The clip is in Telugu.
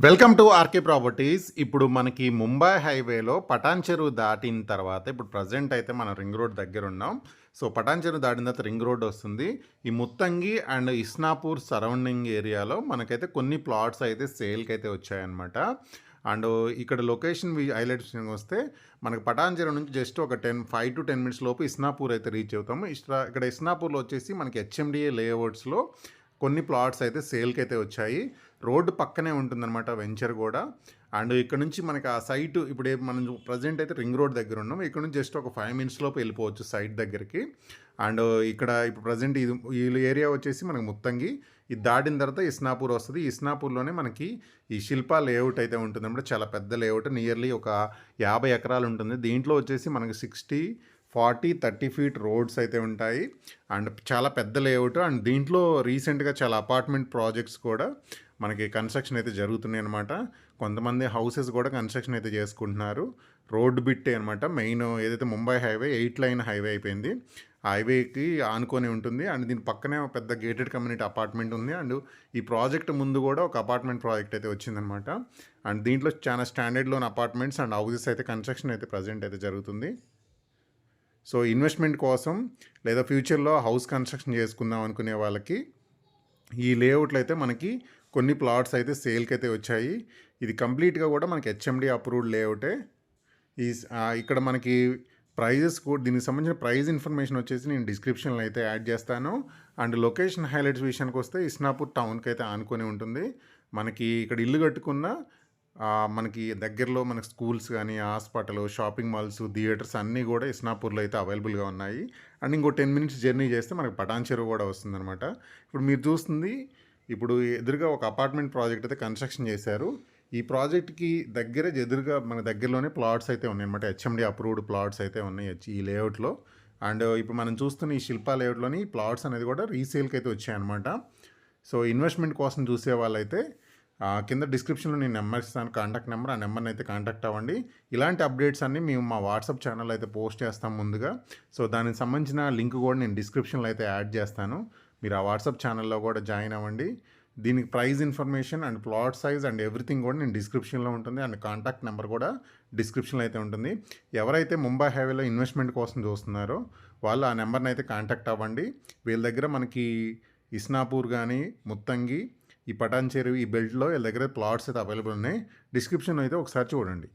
Welcome to RK properties. ఇప్పుడు మనకి ముంబై హైవేలో పటాన్ చెరువు దాటిన తర్వాత ఇప్పుడు ప్రజెంట్ అయితే మనం రింగ్ రోడ్ దగ్గర ఉన్నాం. సో పటాన్ చెరువు దాటిన తర్వాత రింగ్ రోడ్ వస్తుంది. ఈ ముత్తంగి అండ్ ఇస్నాపూర్ సరౌండింగ్ ఏరియాలో మనకైతే కొన్ని ప్లాట్స్ అయితే సేల్కి అయితే వచ్చాయన్నమాట. అండ్ ఇక్కడ లొకేషన్ హైలైట్స్ వస్తే మనకి పటాన్ చెరువు నుంచి జస్ట్ ఒక 5 to 10 మినిట్స్ లోపు ఇస్నాపూర్ అయితే రీచ్ అవుతాము. ఇక్కడ ఇస్నాపూర్లో వచ్చేసి మనకి హెచ్ఎండిఏ లేఅవుట్స్లో కొన్ని ప్లాట్స్ అయితే సేల్కి అయితే వచ్చాయి. రోడ్డు పక్కనే ఉంటుందన్నమాట వెంచర్ కూడా. అండ్ ఇక్కడ నుంచి మనకి ఆ సైట్ ఇప్పుడు మనం ప్రజెంట్ అయితే రింగ్ రోడ్ దగ్గర ఉన్నాం. ఇక్కడ నుంచి జస్ట్ ఒక 5 మినిట్స్ లోపు వెళ్ళిపోవచ్చు సైట్ దగ్గరికి. అండ్ ఇక్కడ ఇప్పుడు ప్రజెంట్ ఈ ఏరియా వచ్చేసి మనకి ముత్తంగి, ఇది దాటిన తర్వాత ఇస్నాపూర్ వస్తుంది. ఇస్నాపూర్లోనే మనకి ఈ శిల్పా లేఅవుట్ అయితే ఉంటుంది అన్నమాట. చాలా పెద్ద లేఅవుట్, నియర్లీ ఒక 50 ఎకరాలు ఉంటుంది. దీంట్లో వచ్చేసి మనకి 60, 40, 30 ఫీట్ రోడ్స్ అయితే ఉంటాయి. అండ్ చాలా పెద్ద లేఅవుట్. అండ్ దీంట్లో రీసెంట్గా చాలా అపార్ట్మెంట్ ప్రాజెక్ట్స్ కూడా మనకి కన్స్ట్రక్షన్ అయితే జరుగుతున్నాయి అనమాట. కొంతమంది హౌసెస్ కూడా కన్స్ట్రక్షన్ అయితే చేసుకుంటున్నారు. రోడ్ బిట్టే అనమాట. మెయిన్ ఏదైతే ముంబై హైవే 8 లైన్ హైవే అయిపోయింది, ఆ హైవేకి ఆనుకొని ఉంటుంది. అండ్ దీని పక్కనే ఒక పెద్ద గేటెడ్ కమ్యూనిటీ అపార్ట్మెంట్ ఉంది. అండ్ ఈ ప్రాజెక్ట్ ముందు కూడా ఒక అపార్ట్మెంట్ ప్రాజెక్ట్ అయితే వచ్చిందనమాట. అండ్ దీంట్లో చాలా standard loan apartments and houses అయితే కన్స్ట్రక్షన్ అయితే ప్రజెంట్ అయితే జరుగుతుంది. సో ఇన్వెస్ట్మెంట్ కోసం లేదా ఫ్యూచర్లో హౌస్ కన్స్ట్రక్షన్ చేసుకుందాం అనుకునే వాళ్ళకి ఈ లేఅవుట్లు అయితే మనకి కొన్ని ప్లాట్స్ అయితే సేల్కి అయితే వచ్చాయి. ఇది కంప్లీట్గా కూడా మనకి హెచ్ఎండి అప్రూవ్డ్ లేఅవుటే. ఇక్కడ మనకి ప్రైజెస్ కూడా, దీనికి సంబంధించిన ప్రైజ్ ఇన్ఫర్మేషన్ వచ్చేసి నేను డిస్క్రిప్షన్లో అయితే యాడ్ చేస్తాను. అండ్ లొకేషన్ హైలైట్స్ విషయానికి వస్తే ఇస్నాపూర్ టౌన్కి అయితే ఆనుకొని ఉంటుంది. మనకి ఇక్కడ ఇల్లు కట్టుకున్న మనకి దగ్గరలో మనకి స్కూల్స్ కానీ, హాస్పిటల్, షాపింగ్ మాల్స్, థియేటర్స్ అన్నీ కూడా ఇస్నాపూర్లో అయితే అవైలబుల్గా ఉన్నాయి. అండ్ ఇంకో 10 మినిట్స్ జర్నీ చేస్తే మనకి పటాన్ చెరువు కూడా వస్తుందన్నమాట. ఇప్పుడు మీరు చూస్తుంది, ఇప్పుడు ఎదురుగా ఒక అపార్ట్మెంట్ ప్రాజెక్ట్ అయితే కన్స్ట్రక్షన్ చేశారు. ఈ ప్రాజెక్ట్కి దగ్గర ఎదురుగా మన దగ్గరలోనే ప్లాట్స్ అయితే ఉన్నాయి అనమాట. హెచ్ఎండి అప్రూవ్డ్ ప్లాట్స్ అయితే ఉన్నాయి ఈ లేఅవుట్లో. అండ్ ఇప్పుడు మనం చూస్తున్న ఈ శిల్పా లేఅవుట్లోని ప్లాట్స్ అనేది కూడా రీసేల్కి అయితే వచ్చాయన్నమాట. సో ఇన్వెస్ట్మెంట్ కోసం చూసే వాళ్ళైతే కింద డిస్క్రిప్షన్లో నేను నెంబర్ ఇస్తాను, కాంటాక్ట్ నెంబర్. ఆ నెంబర్ని అయితే కాంటాక్ట్ అవ్వండి. ఇలాంటి అప్డేట్స్ అన్నీ మేము మా వాట్సాప్ ఛానల్ అయితే పోస్ట్ చేస్తాం ముందుగా. సో దానికి సంబంధించిన లింక్ కూడా నేను డిస్క్రిప్షన్లో అయితే యాడ్ చేస్తాను. మీరు ఆ వాట్సాప్ ఛానల్లో కూడా జాయిన్ అవ్వండి. దీనికి price information and plot size and everything కూడా నేను డిస్క్రిప్షన్లో ఉంటుంది. అండ్ కాంటాక్ట్ నెంబర్ కూడా డిస్క్రిప్షన్లో అయితే ఉంటుంది. ఎవరైతే ముంబై హైవేలో ఇన్వెస్ట్మెంట్ కోసం చూస్తున్నారో వాళ్ళు ఆ నెంబర్ని అయితే కాంటాక్ట్ అవ్వండి. వీళ్ళ దగ్గర మనకి ఇస్నాపూర్ కానీ, ముత్తంగి, ఈ పటాన్ చెరువు, ఈ బెల్ట్లో వీళ్ళ దగ్గర ప్లాట్స్ అయితే అవైలబుల్ ఉన్నాయి. డిస్క్రిప్షన్ అయితే ఒకసారి చూడండి.